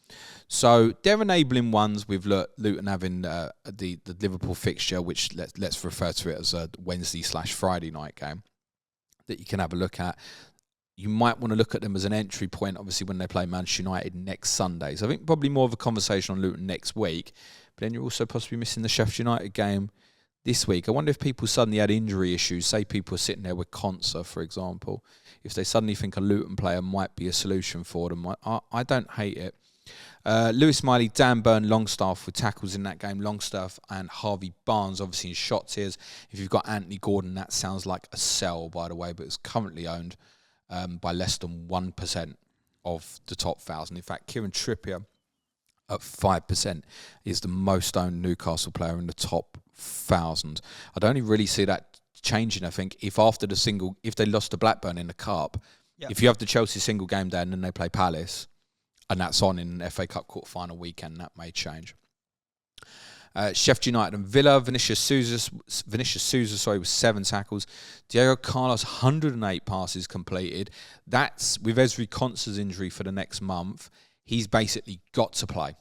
So they're enabling ones with Luton having the Liverpool fixture, which let's refer to it as a Wednesday/Friday night game that you can have a look at. You might want to look at them as an entry point, obviously, when they play Manchester United next Sunday. So I think probably more of a conversation on Luton next week. But then you're also possibly missing the Sheffield United game this week. I wonder if people suddenly had injury issues. Say people are sitting there with Konsa, for example. If they suddenly think a Luton player might be a solution for them, I don't hate it. Lewis Miley, Dan Burn, Longstaff with tackles in that game. Longstaff and Harvey Barnes, obviously in shot tiers. If you've got Anthony Gordon, that sounds like a sell, by the way, but it's currently owned by less than 1% of the top 1,000. In fact, Kieran Trippier at 5% is the most owned Newcastle player in the top 1,000. I'd only really see that changing, I think, if they lost to Blackburn in the Cup, if you have the Chelsea single game day and then they play Palace, and that's on in an FA Cup quarter-final weekend, that may change. Sheffield United and Villa, Vinicius Souza, with 7 tackles. Diego Carlos, 108 passes completed. That's with Ezri Konsa's injury for the next month. He's basically got to play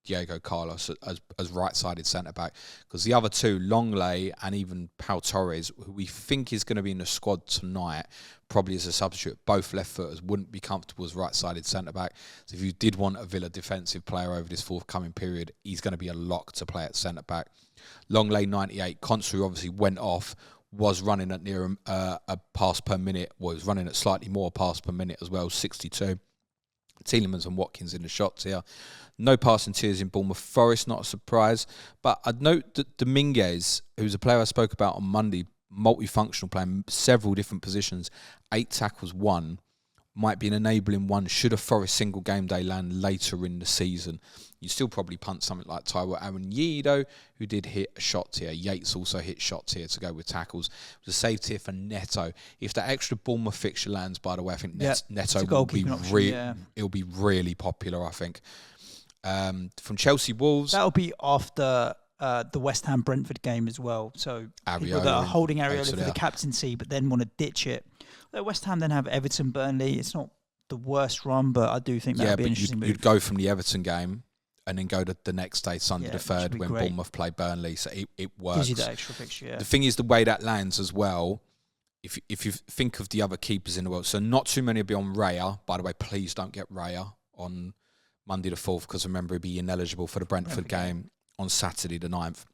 Diego Carlos as right-sided centre-back, because the other two, Longley and even Pau Torres, who we think is going to be in the squad tonight, probably as a substitute, both left-footers, wouldn't be comfortable as right-sided centre-back. So if you did want a Villa defensive player over this forthcoming period, he's going to be a lock to play at centre-back. Longley, 98. Konsa, who obviously went off, was running at near a pass per minute, was running at slightly more pass per minute as well, 62. Tielemans and Watkins in the shots here. No passing tiers in Bournemouth Forest, not a surprise. But I'd note that Dominguez, who's a player I spoke about on Monday, multifunctional, playing several different positions, 8 tackles, 1, might be an enabling one should a Forest single game day land later in the season. You still probably punt something like Taiwo Awoniyi, though, who did hit a shot tier. Yates also hit shots here to go with tackles. It was a save tier for Neto. If that extra Bournemouth fixture lands, by the way, I think Neto will be it'll be really popular, I think. From Chelsea Wolves, that'll be after the West Ham Brentford game as well. So people that are holding Areola for the captaincy but then want to ditch it. West Ham then have Everton, Burnley. It's not the worst run, but I do think that would be an interesting move. You'd go from the Everton game and then go to the next day, Sunday the 3rd, when Bournemouth play Burnley. So it works. Gives you that extra fixture, yeah. The thing is, the way that lands as well, if you think of the other keepers in the world, so not too many will be on Raya. By the way, please don't get Raya on Monday the 4th, because remember, he'll be ineligible for the Brentford game on Saturday the 9th.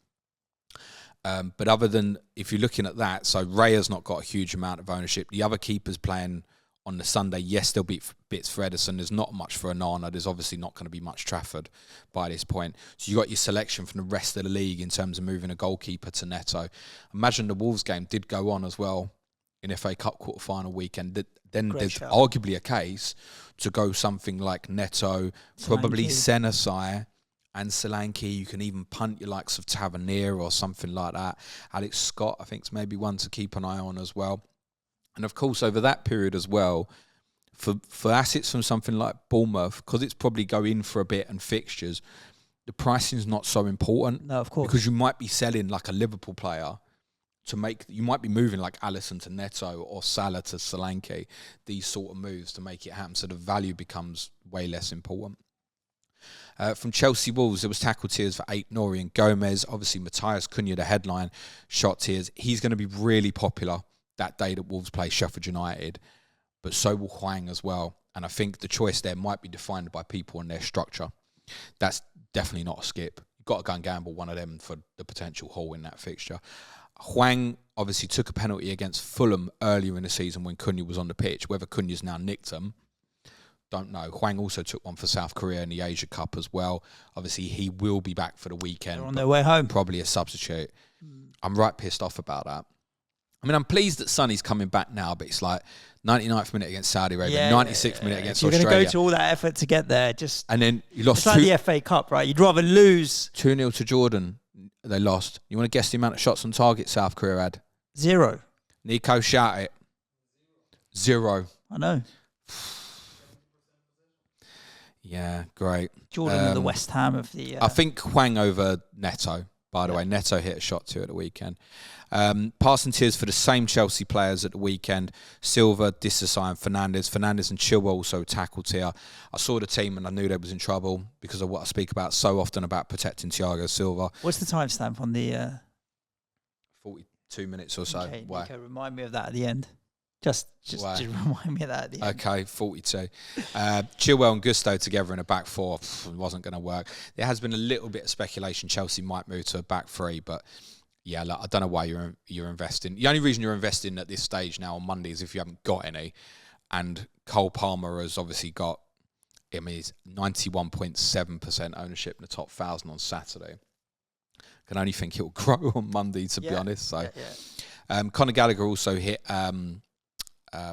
But other than, if you're looking at that, so Raya's not got a huge amount of ownership. The other keepers playing on the Sunday, yes, there'll be bits for Ederson. There's not much for Onana. There's obviously not going to be much Trafford by this point. So you got your selection from the rest of the league in terms of moving a goalkeeper to Neto. Imagine the Wolves game did go on as well in FA Cup quarter-final weekend. Then there's arguably a case to go something like Neto, probably Senesi and Solanke. You can even punt your likes of Tavernier or something like that. Alex Scott, I think, is maybe one to keep an eye on as well. And of course, over that period as well, for assets from something like Bournemouth, because it's probably go in for a bit and fixtures, the pricing is not so important. No, of course. Because you might be selling like a Liverpool player you might be moving like Alisson to Neto or Salah to Solanke, these sort of moves to make it happen. So the value becomes way less important. From Chelsea Wolves, there was tackle tiers for Aït-Nouri and Gomez. Obviously, Matthias Cunha, the headline, shot tiers. He's going to be really popular that day that Wolves play Sheffield United, but so will Hwang as well. And I think the choice there might be defined by people and their structure. That's definitely not a skip. You've got to go and gamble one of them for the potential haul in that fixture. Hwang obviously took a penalty against Fulham earlier in the season when Cunha was on the pitch. Whether Cunha's now nicked them, don't know. Hwang also took one for South Korea in the Asia Cup as well. Obviously, he will be back for the weekend. They're on their way home. Probably a substitute. I'm right pissed off about that. I mean, I'm pleased that Sonny's coming back now, but it's like 99th minute against Saudi Arabia, 96th minute against Australia. You're going to go to all that effort to get there. And then you lost it's like the FA Cup, right? You'd rather lose 2-0 to Jordan. They lost. You want to guess the amount of shots on target South Korea had? 0. Nico, shout it. 0. I know. Yeah, great. Jordan and the West Ham of the... I think Hwang over Neto, by the way. Neto hit a shot too at the weekend. Passing tiers for the same Chelsea players at the weekend. Silva, Disasi and Fernandes. Fernandes and Chilwell also tackled here. I saw the team and I knew they was in trouble because of what I speak about so often about protecting Thiago Silva. What's the timestamp on the... 42 minutes or so. Okay, Nico, remind me of that at the end. Just remind me of that at the end. Okay, 42. Chilwell and Gusto together in a back four wasn't going to work. There has been a little bit of speculation Chelsea might move to a back three, but yeah, look, I don't know why you're investing. The only reason you're investing at this stage now on Monday is if you haven't got any. And Cole Palmer has obviously got, I mean, he's 91.7% ownership in the top 1,000 on Saturday. Can only think it'll grow on Monday, to be honest. So, Conor Gallagher also hit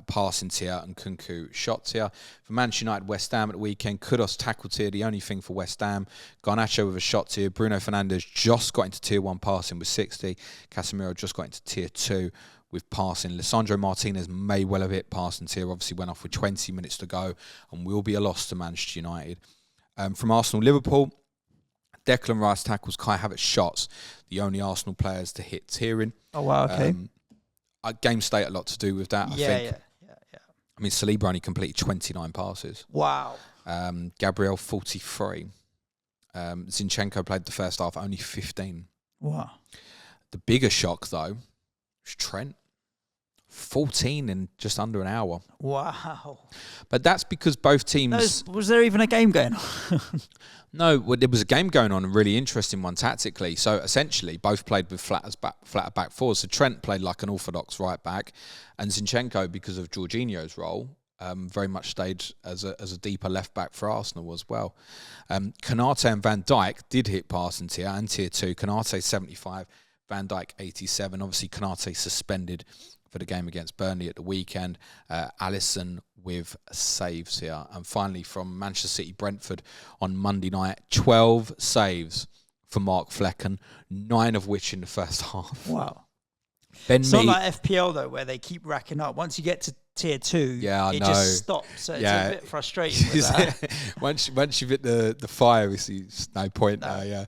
passing tier and Kunku shot tier. For Manchester United, West Ham at the weekend, Kudos tackle tier, the only thing for West Ham. Garnacho with a shot tier. Bruno Fernandes just got into tier 1 passing with 60. Casemiro just got into tier 2 with passing. Lisandro Martinez may well have hit passing tier. Obviously went off with 20 minutes to go and will be a loss to Manchester United. From Arsenal, Liverpool, Declan Rice tackles, Kai Havertz shots. The only Arsenal players to hit tiering. Oh, wow, okay. Game state a lot to do with that, I think. I mean, Saliba only completed 29 passes. Wow. Gabriel, 43. Zinchenko played the first half, only 15. Wow. The bigger shock, though, was Trent. 14 in just under an hour. Wow. But that's because both teams... Was there even a game going on? No, well, there was a game going on, a really interesting one tactically. So essentially, both played with flatter back fours. So Trent played like an orthodox right back, and Zinchenko, because of Jorginho's role, very much stayed as a deeper left back for Arsenal as well. Konate and Van Dijk did hit passing tier and tier 2. Konate 75, Van Dijk 87. Obviously, Konate suspended for the game against Burnley at the weekend. Alisson with saves here. And finally, from Manchester City, Brentford on Monday night, 12 saves for Mark Flecken, 9 of which in the first half. Wow. It's not like FPL, though, where they keep racking up. Once you get to tier 2, it just stops. So it's a bit frustrating with that. once you've hit the fire, it's no point now, No.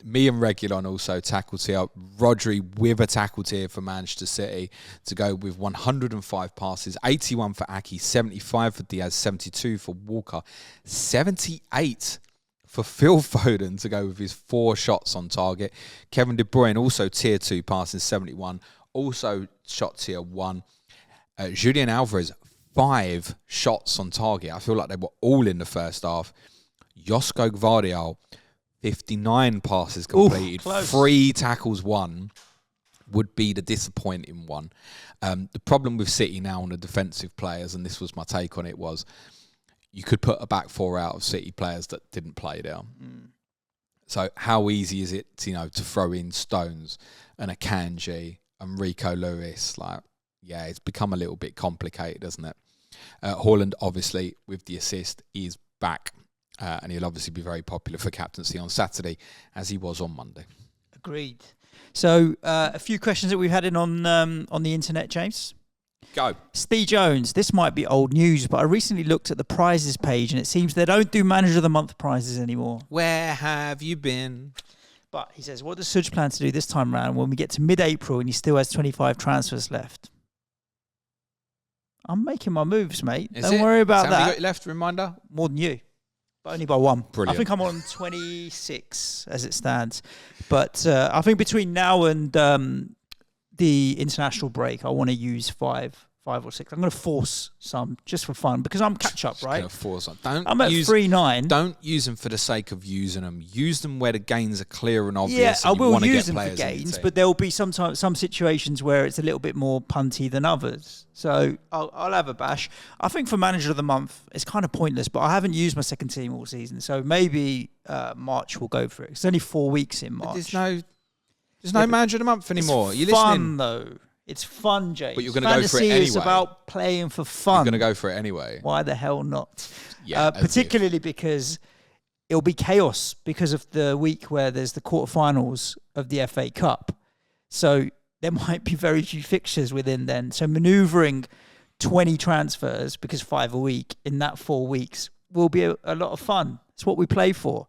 Me and Reguilon also tackled here. Rodri with a tackle tier for Manchester City to go with 105 passes, 81 for Aki, 75 for Diaz, 72 for Walker, 78 for Phil Foden to go with his 4 shots on target. Kevin De Bruyne also tier 2 passing, 71, also shot tier 1. Julian Alvarez, 5 shots on target. I feel like they were all in the first half. Josko Gvardiol, 59 passes completed, close. 3 tackles won would be the disappointing one. The problem with City now on the defensive players, and this was my take on it, was you could put a back four out of City players that didn't play there. So how easy is it, to throw in Stones and Akanji and Rico Lewis? It's become a little bit complicated, hasn't it? Haaland, obviously, with the assist, is back. And he'll obviously be very popular for captaincy on Saturday, as he was on Monday. Agreed. So a few questions that we've had in on the internet, James. Go. Steve Jones, this might be old news, but I recently looked at the prizes page and it seems they don't do Manager of the Month prizes anymore. Where have you been? But he says, what does Suj plan to do this time round when we get to mid-April and he still has 25 transfers left? I'm making my moves, mate. Don't worry about that. How many got you left, reminder? More than you. But only by one. Brilliant. I think I'm on 26 as it stands. But I think between now and the international break, I want to use five or six. I'm going to force some just for fun because I'm catch up, right? Force them. I'm at 3-9. Don't use them for the sake of using them. Use them where the gains are clear and obvious. Yeah, and I will use them for gains, but there will be some situations where it's a little bit more punty than others. So I'll have a bash. I think for Manager of the Month, it's kind of pointless, but I haven't used my second team all season, so maybe March will go for it. It's only 4 weeks in March. But there's no Manager of the Month anymore. It's fun, though. It's fun, James. But you're going to go for it anyway. Fantasy is about playing for fun. You're going to go for it anyway. Why the hell not? Yeah, particularly because it'll be chaos because of the week where there's the quarterfinals of the FA Cup. So there might be very few fixtures within then. So manoeuvring 20 transfers, because 5 a week, in that 4 weeks will be a lot of fun. It's what we play for.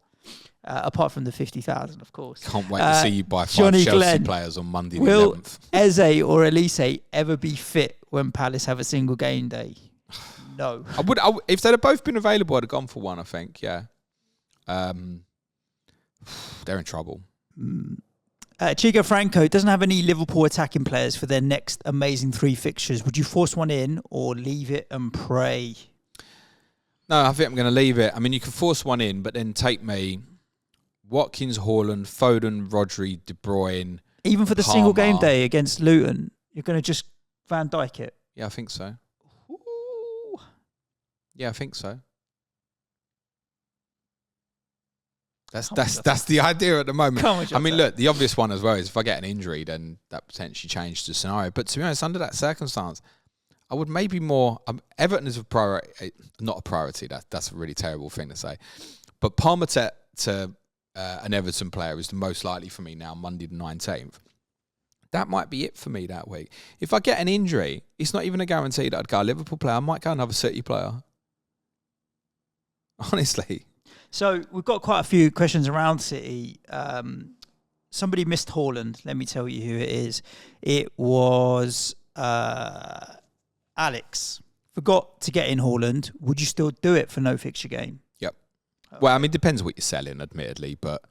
Apart from the 50,000, of course. Can't wait to see you buy 5 Johnny Chelsea Glenn, players on Monday the will 11th. Eze or Elise ever be fit when Palace have a single game day? No. I would if they'd have both been available, I'd have gone for one, I think, yeah. They're in trouble. Chico Franco doesn't have any Liverpool attacking players for their next amazing 3 fixtures. Would you force one in or leave it and pray? No, I think I'm going to leave it. I mean, you can force one in, but then take me Watkins, Haaland, Foden, Rodri, De Bruyne. Even for the Palmer. single game day against Luton, you're going to just Van Dijk it? Yeah, I think so. Ooh. Yeah, I think so. That's the idea at the moment. I mean, look, the obvious one as well is if I get an injury, then that potentially changes the scenario. But to be honest, under that circumstance, I would maybe more... Everton is a priority, not a priority. That's a really terrible thing to say. But Palmer to an Everton player is the most likely for me now, Monday the 19th. That might be it for me that week. If I get an injury, it's not even a guarantee that I'd go a Liverpool player. I might go another City player. Honestly. So we've got quite a few questions around City. Somebody missed Haaland. Let me tell you who it is. It was Alex. Forgot to get in Haaland. Would you still do it for no fixture game? Yep. Well, I mean, it depends what you're selling, admittedly, but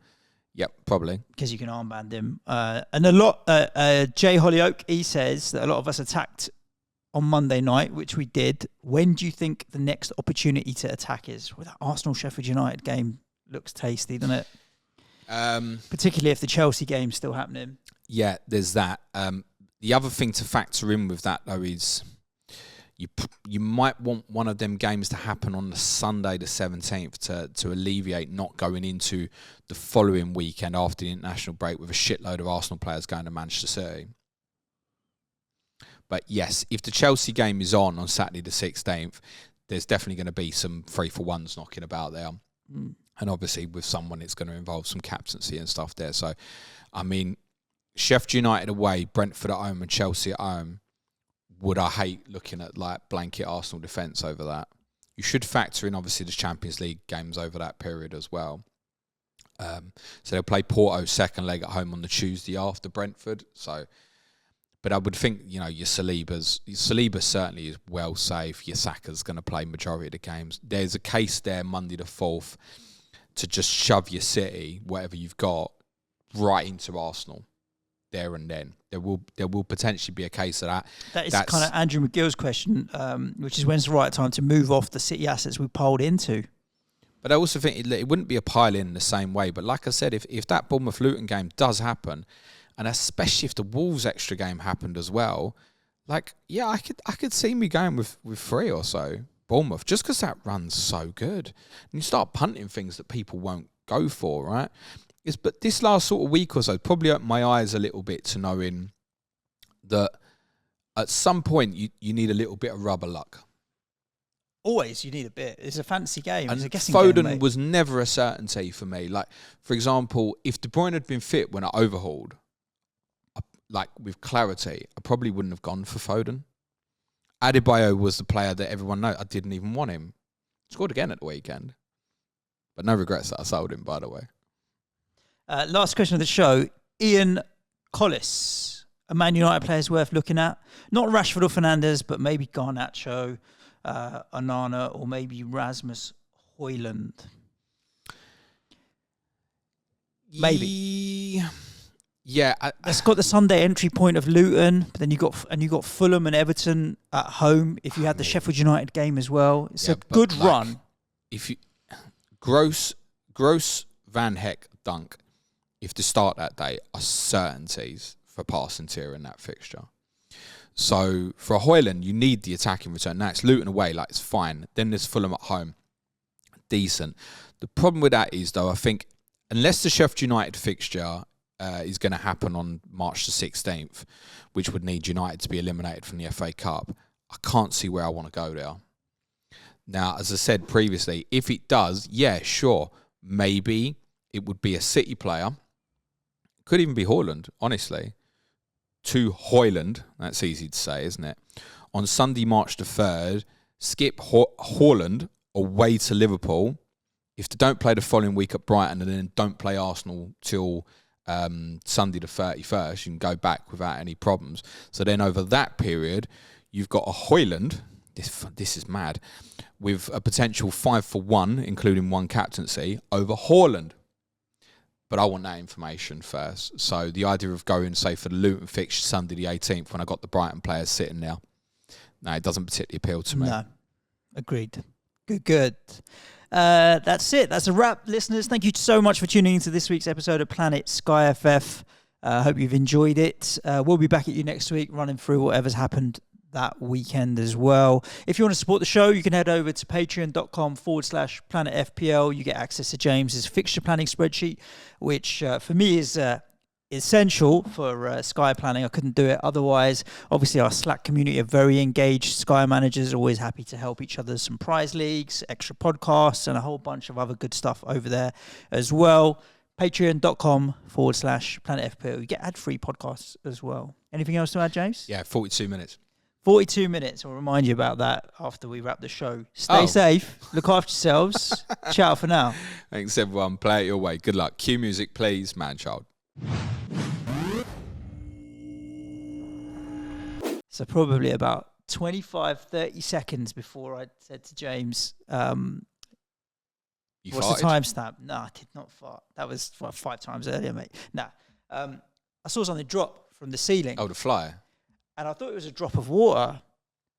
yep, probably. Because you can armband him. And a lot, Jay Hollyoak, he says that a lot of us attacked on Monday night, which we did. When do you think the next opportunity to attack is? Well, that Arsenal-Sheffield United game looks tasty, doesn't it? Particularly if the Chelsea game's still happening. Yeah, there's that. The other thing to factor in with that, though, is you might want one of them games to happen on the Sunday the 17th to alleviate not going into the following weekend after the international break with a shitload of Arsenal players going to Manchester City. But yes, if the Chelsea game is on Saturday the 16th, there's definitely going to be some 3-for-1s knocking about there. And obviously with someone, it's going to involve some captaincy and stuff there. So, I mean, Sheffield United away, Brentford at home and Chelsea at home. Would I hate looking at like blanket Arsenal defence over that? You should factor in obviously the Champions League games over that period as well. So they'll play Porto's second leg at home on the Tuesday after Brentford. So, but I would think, you know, your Saliba certainly is well safe. Your Saka's going to play majority of the games. There's a case there Monday the 4th to just shove your City, whatever you've got, right into Arsenal. There and then there will potentially be a case of that. That's kind of Andrew McGill's question, which is when's the right time to move off the City assets we polled into. But I also think it wouldn't be a pile-in the same way. But like I said, if that Bournemouth-Luton game does happen, and especially if the Wolves extra game happened as well, like, yeah, I could see me going with 3 or so Bournemouth, just because that run's so good. And you start punting things that people won't go for, right? But this last sort of week or so probably opened my eyes a little bit to knowing that at some point you need a little bit of rubber luck. Always, you need a bit. It's a fancy game. And it's a guessing Foden game, mate. was never a certainty for me. Like, for example, if De Bruyne had been fit when I overhauled, like with clarity, I probably wouldn't have gone for Foden. Adebayo was the player that everyone knows. I didn't even want him. Scored again at the weekend. But no regrets that I sold him, by the way. Last question of the show. Ian Collis. A Man United player is worth looking at. Not Rashford or Fernandes, but maybe Garnacho, Onana, or maybe Rasmus Højlund. Maybe. Yeah, it's got the Sunday entry point of Luton, but then you got Fulham and Everton at home. If you had the Sheffield United game as well, it's a good run. If you Gross Van Heck Dunk, if to start that day are certainties for passing tier in that fixture. So for a Højlund, you need the attacking return. Now it's Luton away, like it's fine. Then there's Fulham at home, decent. The problem with that is though, I think unless the Sheffield United fixture is going to happen on March the 16th, which would need United to be eliminated from the FA Cup, I can't see where I want to go there. Now, as I said previously, if it does, yeah, sure, maybe it would be a City player. Could even be Højlund, honestly. To Højlund, that's easy to say, isn't it? On Sunday, March the 3rd, skip Højlund away to Liverpool. If they don't play the following week at Brighton and then don't play Arsenal till Sunday the 31st, you can go back without any problems. So then over that period, you've got a Højlund, this is mad, with a potential 5-for-1, including 1 captaincy, over Højlund. But I want that information first. So the idea of going, say, for the Luton fixture Sunday the 18th when I got the Brighton players sitting there, no, it doesn't particularly appeal to me. No, agreed. Good. That's it. That's a wrap, listeners. Thank you so much for tuning into this week's episode of Planet SkyFF. Hope you've enjoyed it. We'll be back at you next week running through whatever's happened that weekend as well. If you want to support the show, you can head over to patreon.com/planetfpl. You get access to James's fixture planning spreadsheet, which for me is essential for Sky planning. I couldn't do it otherwise. Obviously, our Slack community are very engaged. Sky managers are always happy to help each other. Some prize leagues, extra podcasts, and a whole bunch of other good stuff over there as well. Patreon.com/planetfpl. You get ad-free podcasts as well. Anything else to add, James? Yeah, 42 minutes. 42 minutes. I'll remind you about that after we wrap the show. Stay safe. Look after yourselves. Ciao for now. Thanks, everyone. Play it your way. Good luck. Cue music, please, man-child. So probably about 25, 30 seconds before I said to James, what's farted? the timestamp? No, I did not fart. That was 5 times earlier, mate. No. I saw something drop from the ceiling. Oh, the fly. And I thought it was a drop of water.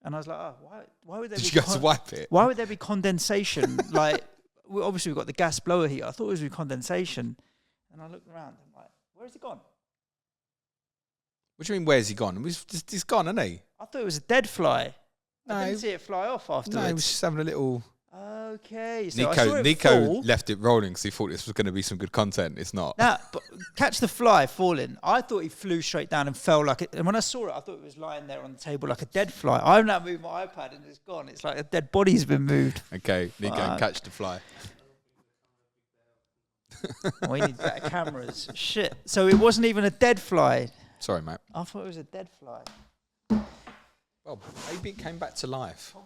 And I was like, oh, why would there Did be... you go to wipe it? Why would there be condensation? Obviously we've got the gas blower here. I thought it was condensation. And I looked around. I'm like, where's it gone? What do you mean, where's he gone? He's gone, hasn't he? I thought it was a dead fly. No, I didn't see it fly off afterwards. No, he was just having a little... Okay. So I saw it Nico fall. left it rolling because he thought this was going to be some good content. It's not. Nah, but catch the fly falling. I thought he flew straight down and fell like it. And when I saw it, I thought it was lying there on the table like a dead fly. I've now moved my iPad and it's gone. It's like a dead body's been moved. Okay, Nico, catch the fly. We need better cameras. Shit. So it wasn't even a dead fly. Sorry, mate. I thought it was a dead fly. Well, maybe it came back to life.